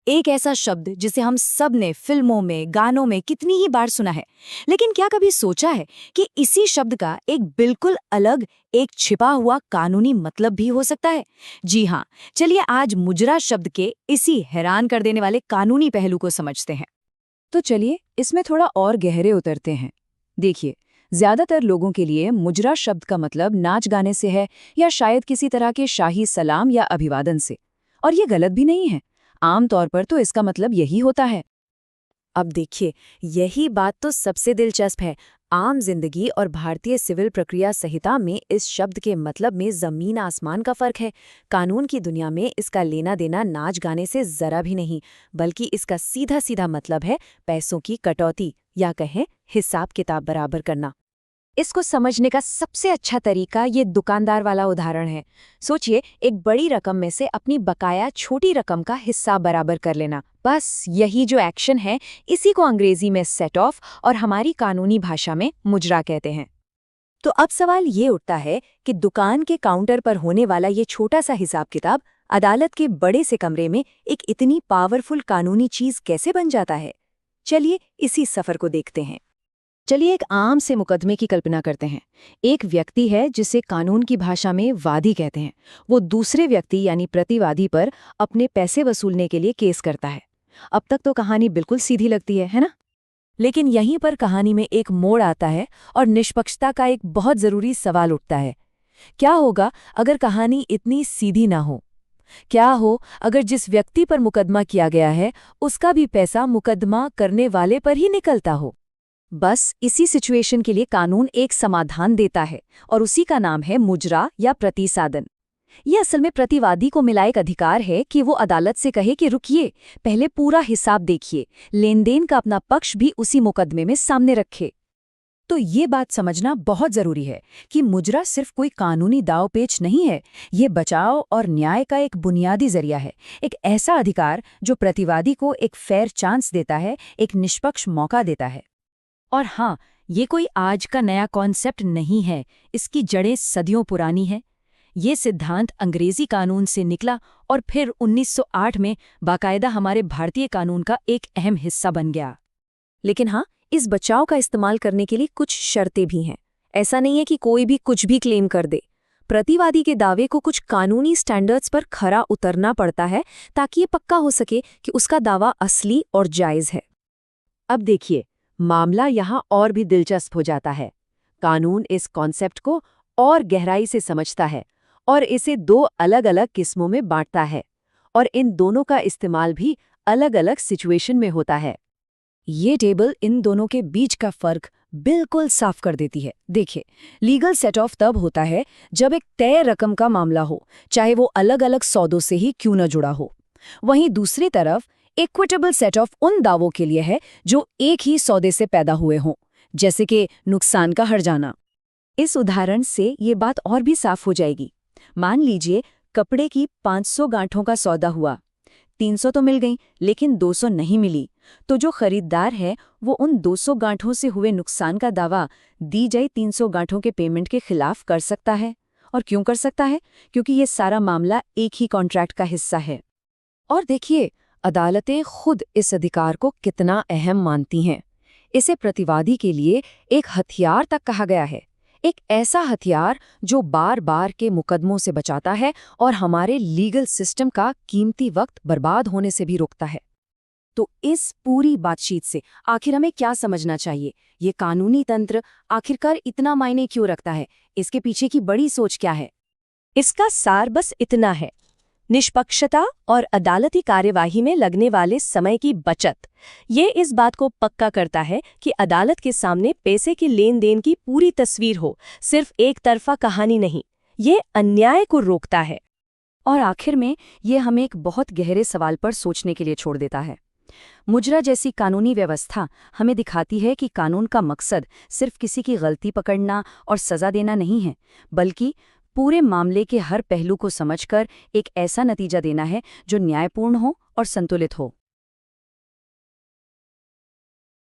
एक ऐसा शब्द जिसे हम सब ने फिल्मों में, गानों में कितनी ही बार सुना है, लेकिन क्या कभी सोचा है कि इसी शब्द का एक बिल्कुल अलग, एक छिपा हुआ कानूनी मतलब भी हो सकता है? जी हाँ, चलिए आज मुजरा शब्द के इसी हैरान कर देने वाले कानूनी पहलू को समझते हैं। तो चलिए इसमें थोड़ा और गहरे उतरते हैं। देखिए, ज्यादातर लोगों के लिए मुजरा शब्द का मतलब नाच गाने से है या शायद किसी तरह के शाही सलाम या अभिवादन से। और ये गलत भी नहीं है। आमतौर पर तो इसका मतलब यही होता है। अब देखिए, यही बात तो सबसे दिलचस्प है। आम जिंदगी और भारतीय सिविल प्रक्रिया संहिता में इस शब्द के मतलब में जमीन आसमान का फर्क है। कानून की दुनिया में इसका लेना देना नाच गाने से जरा भी नहीं, बल्कि इसका सीधा सीधा मतलब है पैसों की कटौती या कहें हिसाब किताब बराबर करना। इसको समझने का सबसे अच्छा तरीका ये दुकानदार वाला उदाहरण है। सोचिए, एक बड़ी रकम में से अपनी बकाया छोटी रकम का हिस्सा बराबर कर लेना। बस यही जो एक्शन है, इसी को अंग्रेजी में सेट ऑफ और हमारी कानूनी भाषा में मुजरा कहते हैं। तो अब सवाल ये उठता है कि दुकान के काउंटर पर होने वाला ये छोटा सा हिसाब किताब अदालत के बड़े से कमरे में एक इतनी पावरफुल कानूनी चीज कैसे बन जाता है? चलिए इसी सफर को देखते हैं। चलिए एक आम से मुकदमे की कल्पना करते हैं। एक व्यक्ति है जिसे कानून की भाषा में वादी कहते हैं। वो दूसरे व्यक्ति यानी प्रतिवादी पर अपने पैसे वसूलने के लिए केस करता है। अब तक तो कहानी बिल्कुल सीधी लगती है ना? लेकिन यहीं पर कहानी में एक मोड़ आता है और निष्पक्षता का एक बहुत जरूरी सवाल उठता है। क्या होगा अगर कहानी इतनी सीधी ना हो? क्या हो अगर जिस व्यक्ति पर मुकदमा किया गया है उसका भी पैसा मुकदमा करने वाले पर ही निकलता हो? बस इसी सिचुएशन के लिए कानून एक समाधान देता है और उसी का नाम है मुजरा या प्रतिसादन। ये असल में प्रतिवादी को मिला एक अधिकार है कि वो अदालत से कहे कि रुकिए, पहले पूरा हिसाब देखिए, लेन देन का अपना पक्ष भी उसी मुकदमे में सामने रखे। तो ये बात समझना बहुत जरूरी है कि मुजरा सिर्फ कोई कानूनी दांव-पेच नहीं है, ये बचाव और न्याय का एक बुनियादी जरिया है। एक ऐसा अधिकार जो प्रतिवादी को एक फेयर चांस देता है, एक निष्पक्ष मौका देता है। और हाँ, ये कोई आज का नया कॉन्सेप्ट नहीं है, इसकी जड़ें सदियों पुरानी हैं। ये सिद्धांत अंग्रेजी कानून से निकला और फिर 1908 में बाकायदा हमारे भारतीय कानून का एक अहम हिस्सा बन गया। लेकिन हाँ, इस बचाव का इस्तेमाल करने के लिए कुछ शर्तें भी हैं। ऐसा नहीं है कि कोई भी कुछ भी क्लेम कर दे। प्रतिवादी के दावे को कुछ कानूनी स्टैंडर्ड्स पर खरा उतरना पड़ता है ताकि ये पक्का हो सके कि उसका दावा असली और जायज़ है। अब देखिए, मामला यहाँ और भी दिलचस्प हो जाता है। कानून इस कॉन्सेप्ट को और गहराई से समझता है और इसे दो अलग-अलग किस्मों में बांटता है, और इन दोनों का इस्तेमाल भी अलग-अलग सिचुएशन में होता है। ये टेबल इन दोनों के बीच का फर्क बिल्कुल साफ कर देती है। देखिए, लीगल सेट ऑफ तब होता है जब एक तय रकम का मामला हो, चाहे वो अलग-अलग सौदों से ही क्यों न जुड़ा हो। वहीं दूसरी तरफ इक्विटेबल सेट ऑफ उन दावों के लिए है जो एक ही सौदे से पैदा हुए हों, जैसे कि नुकसान का हर्जाना। जाना। इस उदाहरण से ये बात और भी साफ हो जाएगी। मान लीजिए कपड़े की 500 गांठों का सौदा हुआ। 300 तो मिल गई लेकिन 200 नहीं मिली, तो जो खरीदार है वो उन 200 गांठों से हुए नुकसान का दावा दी गई 300 गांठों के पेमेंट के खिलाफ कर सकता है। और क्यों कर सकता है? क्योंकि ये सारा मामला एक ही कॉन्ट्रैक्ट का हिस्सा है। और देखिए, अदालतें खुद इस अधिकार को कितना अहम मानती हैं। इसे प्रतिवादी के लिए एक हथियार तक कहा गया है, एक ऐसा हथियार जो बार बार के मुकदमों से बचाता है और हमारे लीगल सिस्टम का कीमती वक्त बर्बाद होने से भी रोकता है। तो इस पूरी बातचीत से आखिर हमें क्या समझना चाहिए? ये कानूनी तंत्र आखिरकार इतना मायने क्यों रखता है? इसके पीछे की बड़ी सोच क्या है? इसका सार बस इतना है: निष्पक्षता और अदालती कार्यवाही में लगने वाले समय की बचत। ये इस बात को पक्का करता है कि अदालत के सामने पैसे के लेन देन की पूरी तस्वीर हो, सिर्फ एक तरफा कहानी नहीं। ये अन्याय को रोकता है। और आखिर में ये हमें एक बहुत गहरे सवाल पर सोचने के लिए छोड़ देता है। मुजरा जैसी कानूनी व्यवस्था हमें दिखाती है कि कानून का मकसद सिर्फ किसी की गलती पकड़ना और सजा देना नहीं है, बल्कि पूरे मामले के हर पहलू को समझकर एक ऐसा नतीजा देना है जो न्यायपूर्ण हो और संतुलित हो।